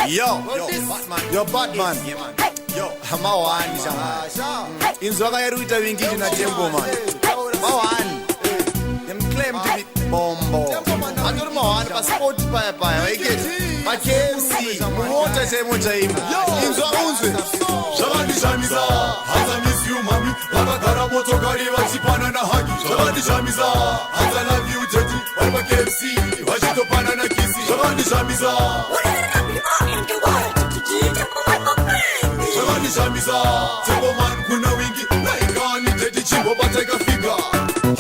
Yo, Batman. Yo, mawani jamani. Inzwaka yeruita wingiji na tembo man. Mawani. Them claim to be bombo. Andur mawani passport paya. Wait. Ma KFC. Mota semoja imo. Inzwaka unzwe. Shabadi shamiza, Hanza miss you mami. Wakakara moto kari wachipana na hagi. Shabadi shamiza, Hanza love you teti. Walima KFC, wachitopana na kisi. Shabadi shamiza, Shabadi shamiza, tembo man kuna wingi. Na ikani teti chimbo bateka figa.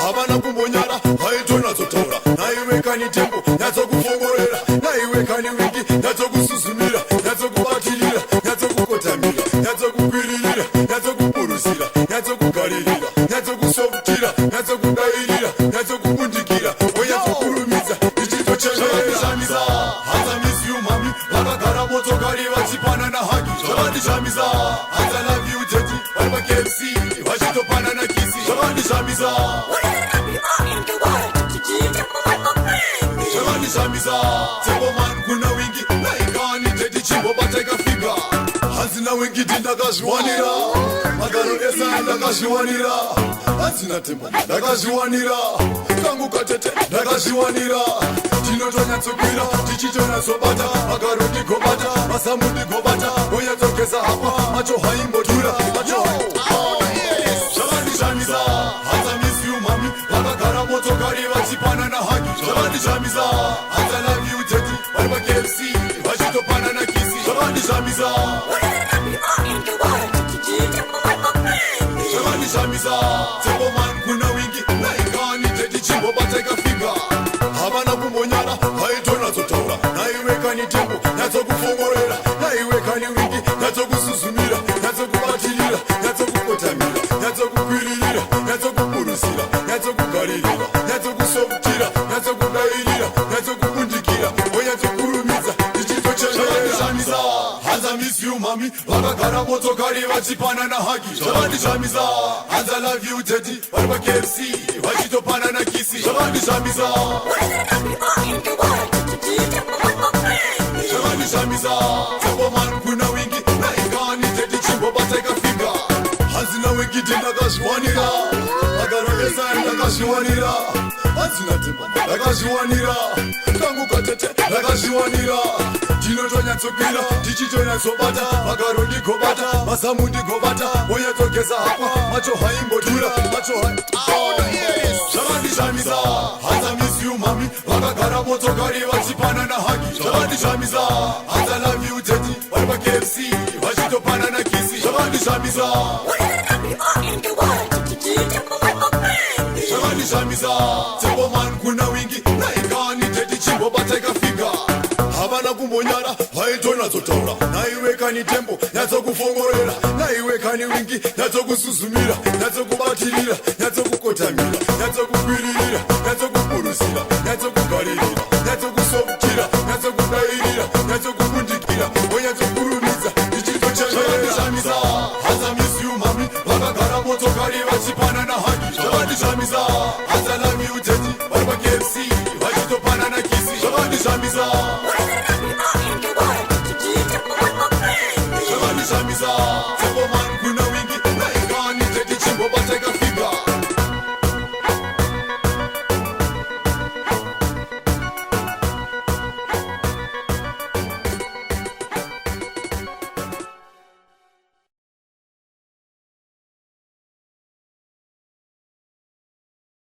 Habana kumbonyara, haito nazotora. Na iweka ni tembo, nazo kufongorera. Na iweka ni wingi, nazo kususumira. Nazo kubatilira, nazo kukotamira. Nazo kukwililira, nazo kupurusira. Nazo kukaririra, nazo kusovutira. Nazo kudairira, nazo kukundikira. Oya kukurumiza, ichito chenye shamiza. Hanza miss you mami, wakakara moto kari wachipana na hagi. Shabadi shamiza, Hanza love you teti. Walima KFC, wachitopana na kisi. Shabadi shamiza, Shabadi shamiza, tembo man kuna wingi. Na ikani teti chimbo bateka figa. Hanzina wingi ndakazviwanira. Magaro esa ndakazviwanira. Hanzina tembo ndakazviwanira. Kangu katete ndakazviwanira. Tinotonyatsokwira tichitonyasobata. Magaro ndigobata, masamu ndigobata. Onyatsogeza hapa, macho haimbotura. Shabadi shamiza, Hanza miss you mami. Wakagara motokari vachipana na hagi. Shabadi shamiza, Hanza love you teti. Walima KFC, vachitopana na kisi. Shabadi shamiza, Shabadi shamiza, tembo man kuna wingi. Na ikani teti chimbo bateka figa. Habana kumbonyara, haito nazotora. Na iweka ni tembo, nazo kufongorera. Na iweka ni wingi, nazo kususumira. Nazo kubatilira, nazo kukotamira. Nazo kukwililira, nazo kupurusira. Nazo kukaririra, nazo kusovutira. Nazo kudairira, nazo kukundikira. Oya kukurumiza, ichito chenye shamiza. Hanza miss you mami, wakagara motokari wachipana na hagi. Shabadi shamiza, Hanza love you teti. Walima KFC, wachitopana na kisi. Shabadi shamiza, Shabadi shamiza, tembo man kuna wingi. Na ikani teti chimbo bateka figa. Hanzina wingi ndakazviwanira. Magaro esa ndakazviwanira. Hanzina tembo ndakazviwanira. Kangu katete ndakazviwanira. Tinotonyatsokwira tichitonyatsobata. Magaro ndigobata, masamu ndigobata. Onyatsogeza hapa, macho haimbotura. Shabadi shamiza, Hanza miss you mami. Wakagara motokari vachipana na hagi. Shabadi shamiza, Hanza love you teti. Walima KFC, wachitopana na kisi. Shabadi shamiza, Shabadi shamiza, tembo man kuna wingi. Na ikani teti chimbo bateka figa. Habana kumbonyara, haito nazotora. Na iweka ni tembo, nazo kufongorera. Na iweka ni wingi, nazo kususumira. Nazo kubatilira, nazo kukotamira. Nazo kukwililira,